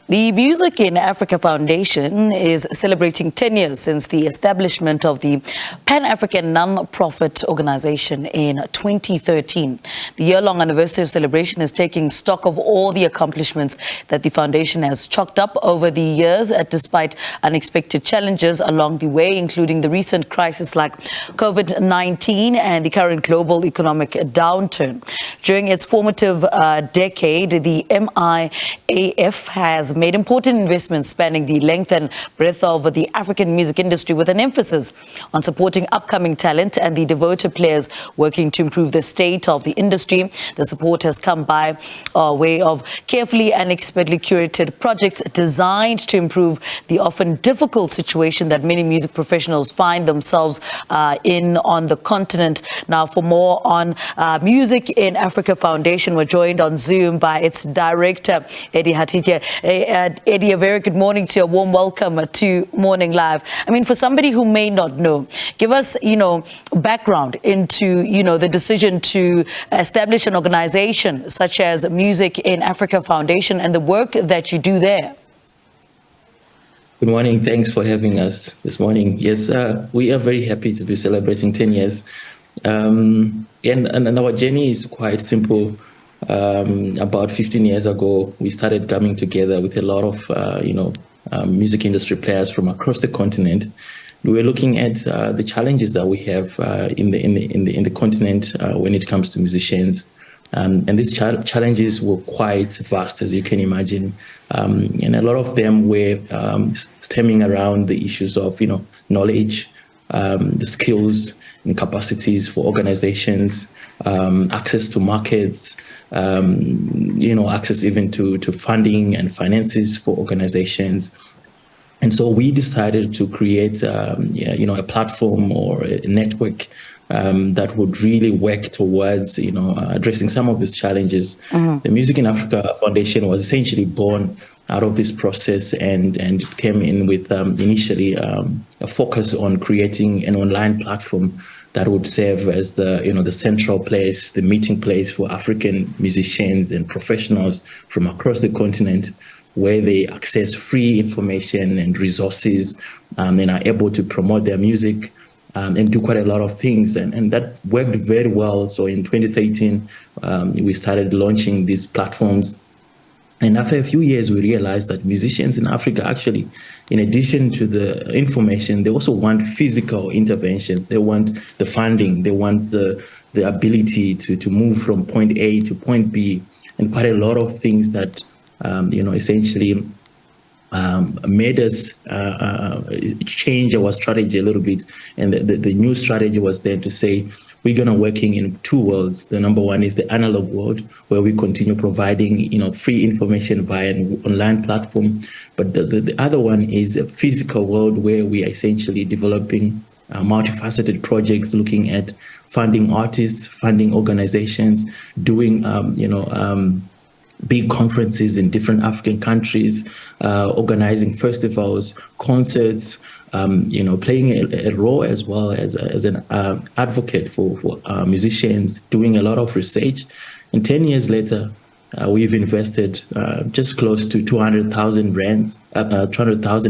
The Music in Africa Foundation is celebrating 10 years since the establishment of the Pan-African non-profit organization in 2013. The year-long anniversary celebration is taking stock of all the accomplishments that the foundation has chalked up over the years, despite unexpected challenges along the way, including the recent crisis like COVID-19 and the current global economic downturn. During its formative decade, the MIAF has made important investments spanning the length and breadth of the African music industry, with an emphasis on supporting upcoming talent and the devoted players working to improve the state of the industry. The support has come by way of carefully and expertly curated projects designed to improve the often difficult situation that many music professionals find themselves in on the continent. Now, for more on Music in Africa Foundation, we're joined on Zoom by its director, Eddie Hatitye. Eddie, a very good morning to you. A warm welcome to Morning Live. I mean, for somebody who may not know, give us, background into, the decision to establish an organization such as Music in Africa Foundation and the work that you do there. Good morning. Thanks for having us this morning. Yes, we are very happy to be celebrating 10 years. And our journey is quite simple. About 15 years ago, we started coming together with a lot of, music industry players from across the continent. We were looking at the challenges that we have in the continent when it comes to musicians. And these challenges were quite vast, as you can imagine. And a lot of them were stemming around the issues of, knowledge, the skills and capacities for organizations, access to markets, access even to funding and finances for organizations. And so we decided to create, a platform or a network that would really work towards, addressing some of these challenges. The Music in Africa Foundation was essentially born out of this process, and it came in with initially a focus on creating an online platform that would serve as the central place, the meeting place for African musicians and professionals from across the continent, where they access free information and resources and are able to promote their music and do quite a lot of things. And that worked very well. So in 2013, we started launching these platforms. And after a few years, we realized that musicians in Africa actually, in addition to the information, they also want physical intervention. They want the funding. They want the ability to move from point A to point B, and quite a lot of things that, essentially made us change our strategy a little bit. And the new strategy was then to say, we're going to working in two worlds. The number one is the analog world, where we continue providing, free information via an online platform. But the other one is a physical world, where we are essentially developing multifaceted projects, looking at funding artists, funding organizations, doing, big conferences in different African countries, organizing festivals, concerts, playing a role as well as an advocate for musicians, doing a lot of research. And 10 years later, we've invested just close to 200,000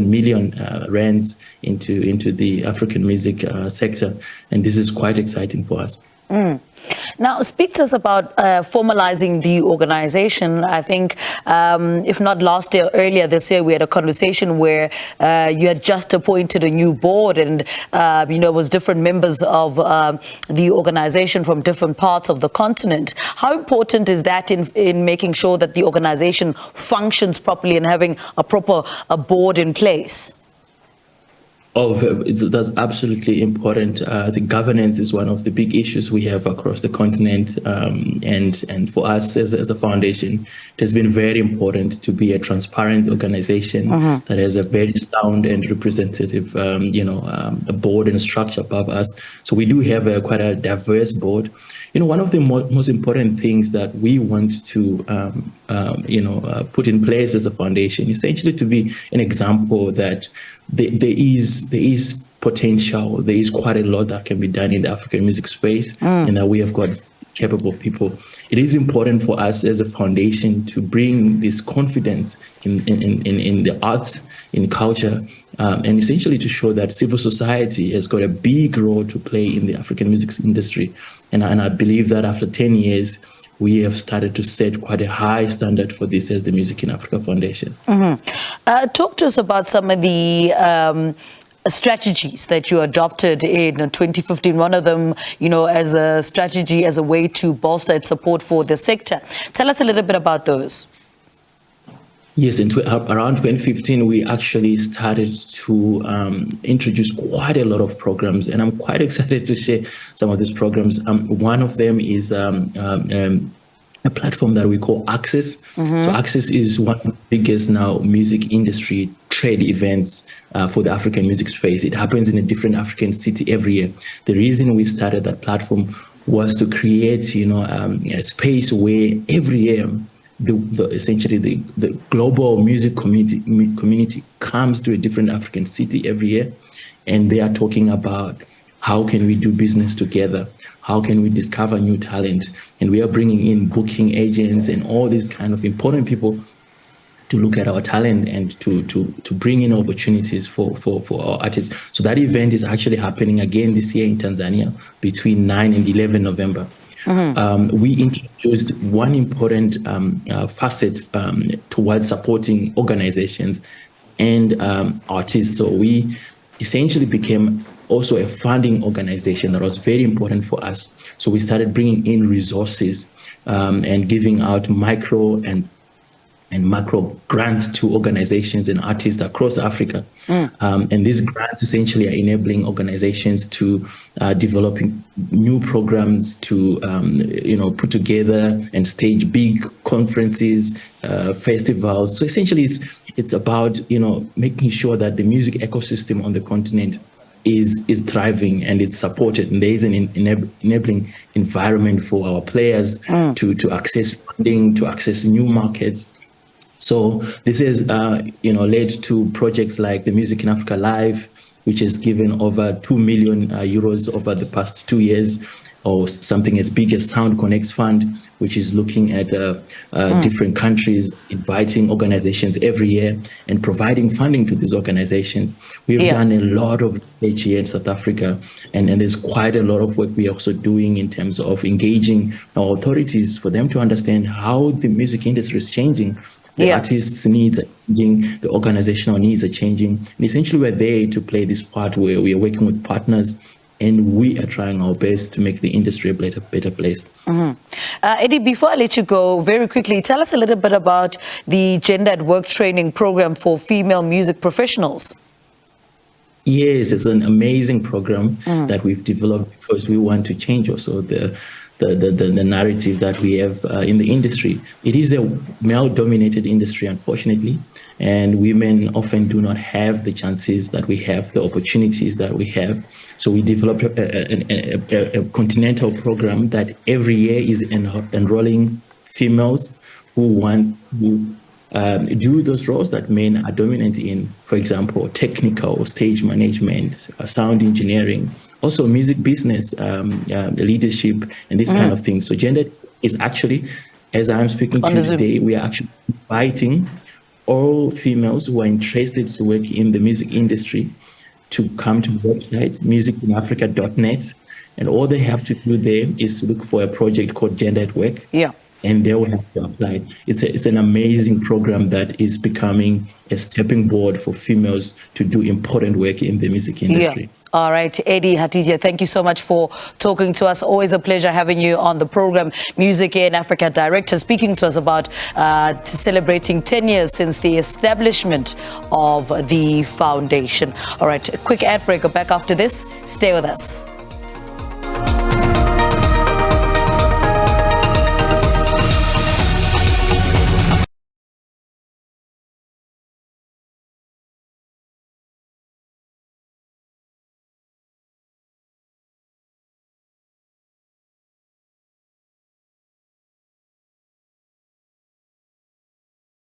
million rands into the African music sector. And this is quite exciting for us. Now, speak to us about formalizing the organization. I think, if not last year, earlier this year, we had a conversation where you had just appointed a new board, and, it was different members of the organization from different parts of the continent. How important is that in making sure that the organization functions properly and having a proper board in place? That's absolutely important. The governance is one of the big issues we have across the continent. And for us as a foundation, it has been very important to be a transparent organization that has a very sound and representative, a board and structure above us. So we do have quite a diverse board. One of the most important things that we want to, put in place as a foundation, essentially to be an example that there is potential. There is quite a lot that can be done in the African music space, and that we have got capable people. It is important for us as a foundation to bring this confidence in the arts, in culture, and essentially to show that civil society has got a big role to play in the African music industry. And I believe that after 10 years, we have started to set quite a high standard for this as the Music in Africa Foundation. Talk to us about some of the strategies that you adopted in 2015. One of them, as a strategy, as a way to bolster its support for the sector. Tell us a little bit about those. Yes, around 2015, we actually started to introduce quite a lot of programs, and I'm quite excited to share some of these programs. One of them is a platform that we call Access. So Access is one of the biggest now music industry trade events for the African music space. It happens in a different African city every year. The reason we started that platform was to create, a space where every year essentially the global music community comes to a different African city every year, and they are talking about how can we do business together, how can we discover new talent, and we are bringing in booking agents and all these kind of important people to look at our talent and to bring in opportunities for our artists. So that event is actually happening again this year in Tanzania between 9 and 11 November. We introduced one important facet towards supporting organizations and artists. So we essentially became also a funding organization that was very important for us. So we started bringing in resources and giving out micro and macro grants to organizations and artists across Africa. And these grants essentially are enabling organizations to develop new programs to, put together and stage big conferences, festivals. So essentially it's about, making sure that the music ecosystem on the continent is thriving and it's supported, and there is an enabling environment for our players to access funding, to access new markets. So this has, led to projects like the Music in Africa Live, which has given over 2 million euros over the past 2 years, or something as big as Sound Connects Fund, which is looking at different countries, inviting organizations every year and providing funding to these organizations. We've done a lot of research here in South Africa, and there's quite a lot of work we're also doing in terms of engaging our authorities for them to understand how the music industry is changing. The artists' needs are changing, the organizational needs are changing. And essentially, we're there to play this part where we are working with partners, and we are trying our best to make the industry a better place. Eddie, before I let you go, very quickly, tell us a little bit about the Gender at Work training program for female music professionals. Yes, it's an amazing program that we've developed because we want to change also the narrative that we have in the industry. It is a male-dominated industry, unfortunately, and women often do not have the chances that we have, the opportunities that we have. So we developed a continental program that every year is enrolling females who want to do those roles that men are dominant in, for example, technical, stage management, sound engineering, also music business, leadership, and this kind of things. So gender is actually, as I'm speaking to you today, we are actually inviting all females who are interested to work in the music industry to come to the website, musicinafrica.net, and all they have to do there is to look for a project called Gender at Work. And they will have to apply. It's an amazing program that is becoming a stepping board for females to do important work in the music industry. All right, Eddie Hatitye, thank you so much for talking to us. Always a pleasure having you on the program. Music in Africa Director, speaking to us about celebrating 10 years since the establishment of the foundation. All right, a quick ad break. Back after this. Stay with us.